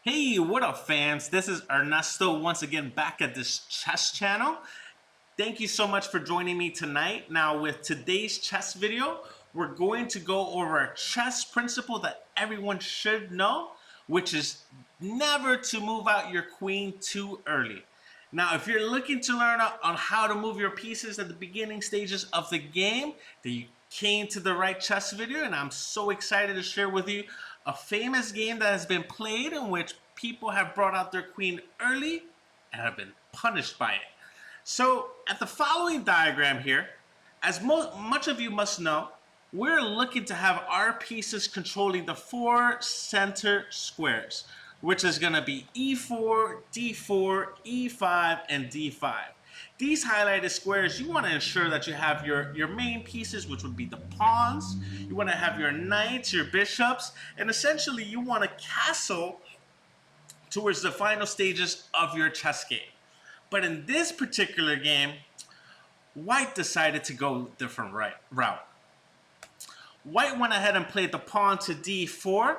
Hey, what up, fans? This is Ernesto once again back at this chess channel. Thank you so much for joining me tonight. Now, with today's chess video, we're going to go over a chess principle that everyone should know, which is never to move out your queen too early. Now, if you're looking to learn on how to move your pieces at the beginning stages of the game, then you came to the right chess video, and I'm so excited to share with you a famous game that has been played in which people have brought out their queen early and have been punished by it. So, at the following diagram here, as much of you must know, we're looking to have our pieces controlling the four center squares, which is going to be e4, d4, e5, and d5. These highlighted squares, you want to ensure that you have your main pieces, which would be the pawns. You want to have your knights, your bishops, and essentially you want to castle towards the final stages of your chess game. But in this particular game, White decided to go a different route. White went ahead and played the pawn to d4,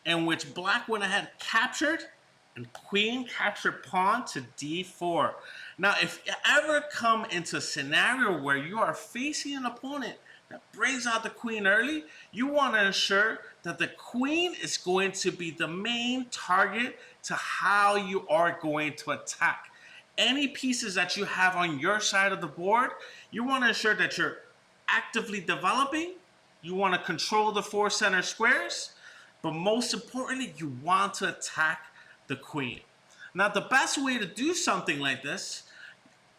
in which Black went ahead and captured, and Queen captured pawn to d4. Now, if you ever come into a scenario where you are facing an opponent that brings out the queen early, you want to ensure that the queen is going to be the main target to how you are going to attack. Any pieces that you have on your side of the board, you want to ensure that you're actively developing. You want to control the four center squares, but most importantly, you want to attack the queen. Now, the best way to do something like this,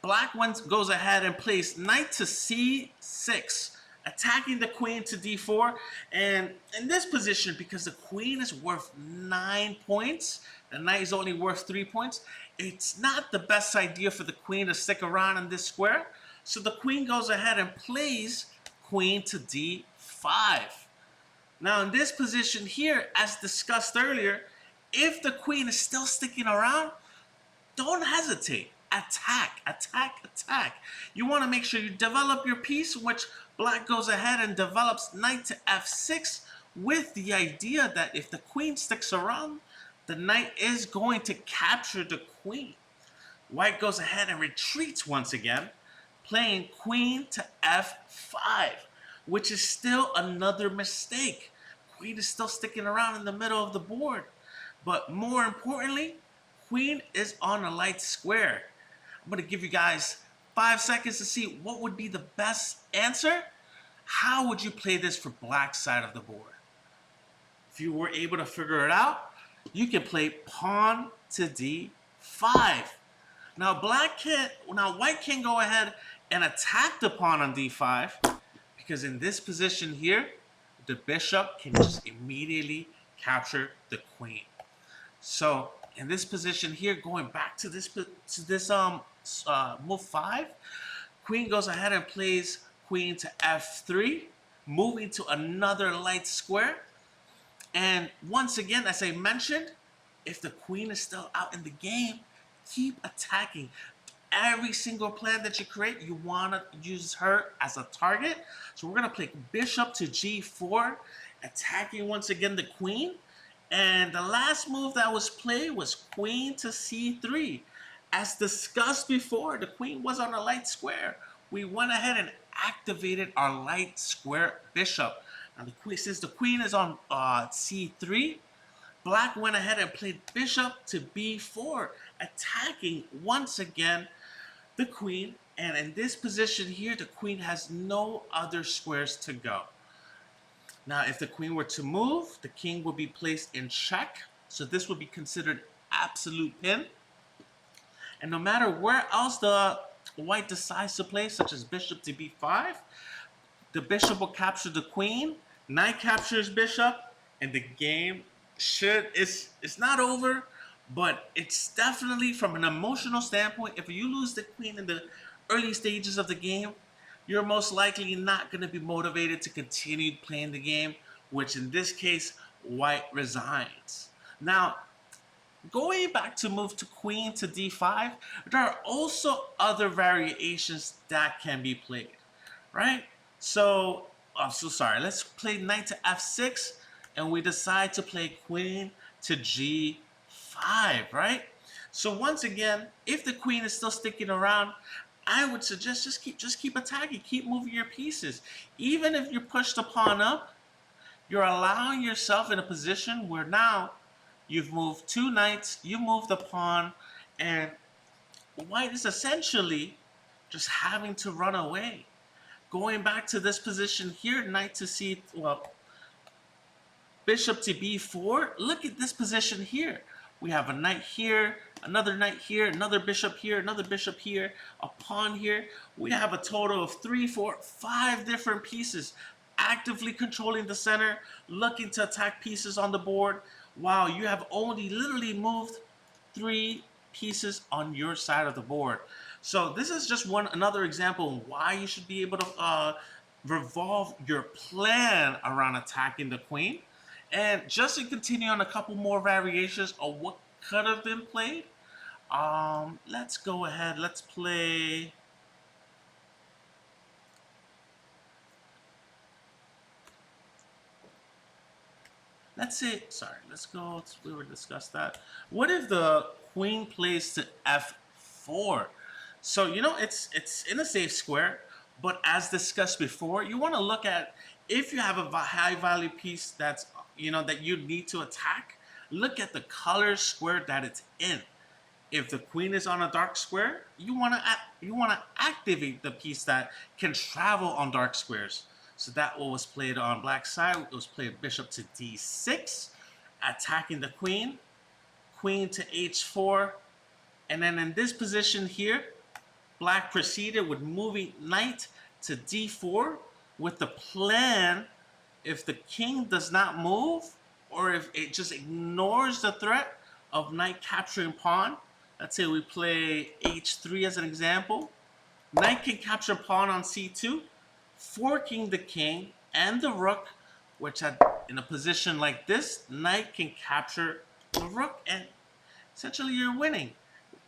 Black goes ahead and plays knight to c6, attacking the queen to d4. And in this position, because the queen is worth 9 points, the knight is only worth 3 points, it's not the best idea for the queen to stick around in this square. So the queen goes ahead and plays queen to d5. Now in this position here, as discussed earlier, if the queen is still sticking around, don't hesitate. Attack, attack, attack. You want to make sure you develop your piece, which Black goes ahead and develops knight to f6 with the idea that if the queen sticks around, the knight is going to capture the queen. White goes ahead and retreats once again, playing queen to f5, which is still another mistake. Queen is still sticking around in the middle of the board. But more importantly, queen is on a light square. I'm going to give you guys 5 seconds to see what would be the best answer. How would you play this for Black's side of the board? If you were able to figure it out, you can play pawn to d5. Now White can go ahead and attack the pawn on d5, because in this position here, the bishop can just immediately capture the queen. So in this position here, going back to this move 5, queen goes ahead and plays queen to f3, moving to another light square. And once again, as I mentioned, if the queen is still out in the game, keep attacking. Every single plan that you create, you want to use her as a target. So we're going to play bishop to g4, attacking once again the queen. And the last move that was played was queen to c3. As discussed before, the queen was on a light square. We went ahead and activated our light square bishop. Now the queen, since the queen is on c3, Black went ahead and played bishop to b4, attacking once again the queen. And in this position here, the queen has no other squares to go. Now, if the queen were to move, the king would be placed in check. So this would be considered absolute pin. And no matter where else the White decides to play, such as bishop to b5, the bishop will capture the queen, knight captures bishop, and the game it's not over, but it's definitely, from an emotional standpoint, if you lose the queen in the early stages of the game, you're most likely not going to be motivated to continue playing the game, which in this case, White resigns. Now, going back to move to queen to d5, there are also other variations that can be played, right? So, I'm so sorry. Let's play knight to f6, and we decide to play queen to g5. f5, right? So once again, if the queen is still sticking around, I would suggest just keep attacking, keep moving your pieces. Even if you push the pawn up, you're allowing yourself in a position where now you've moved two knights, you move the pawn, and white is essentially just having to run away. Going back to this position here, knight to c, well, bishop to b4. Look at this position here. We have a knight here, another knight here, another bishop here, another bishop here, a pawn here. We have a total of 3, 4, 5 different pieces actively controlling the center, looking to attack pieces on the board. Wow, you have only literally moved 3 pieces on your side of the board. So this is just another example of why you should be able to revolve your plan around attacking the queen. And just to continue on a couple more variations of what could have been played, let's go ahead. Let's play. Let's say, sorry, let's go. We were discuss that. What if the queen plays to f4? So you know it's in a safe square, but as discussed before, you want to look at if you have a high value piece that's that you need to attack. Look at the color square that it's in. If the queen is on a dark square, you want to activate the piece that can travel on dark squares. So that was played on black side. It was played bishop to d6, attacking the queen, queen to h4, and then in this position here, black proceeded with moving knight to d4 with the plan, if the king does not move, or if it just ignores the threat of knight capturing pawn. Let's say we play h3 as an example. Knight can capture pawn on c2, forking the king and the rook, which in a position like this, knight can capture the rook, and essentially you're winning.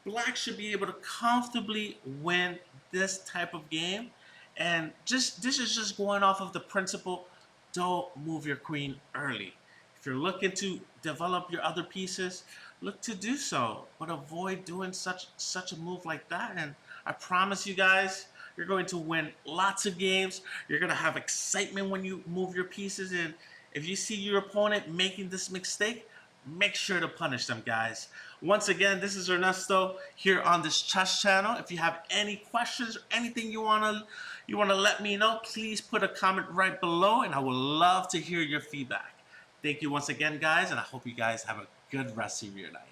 Black should be able to comfortably win this type of game. And this is just going off of the principle, don't move your queen early. If you're looking to develop your other pieces, look to do so, but avoid doing such a move like that. And I promise you guys, you're going to win lots of games. You're going to have excitement when you move your pieces. And if you see your opponent making this mistake, make sure to punish them, guys. Once again, this is Ernesto here on this chess channel. If you have any questions or anything you wanna let me know, please put a comment right below, and I would love to hear your feedback. Thank you once again, guys, and I hope you guys have a good rest of your night.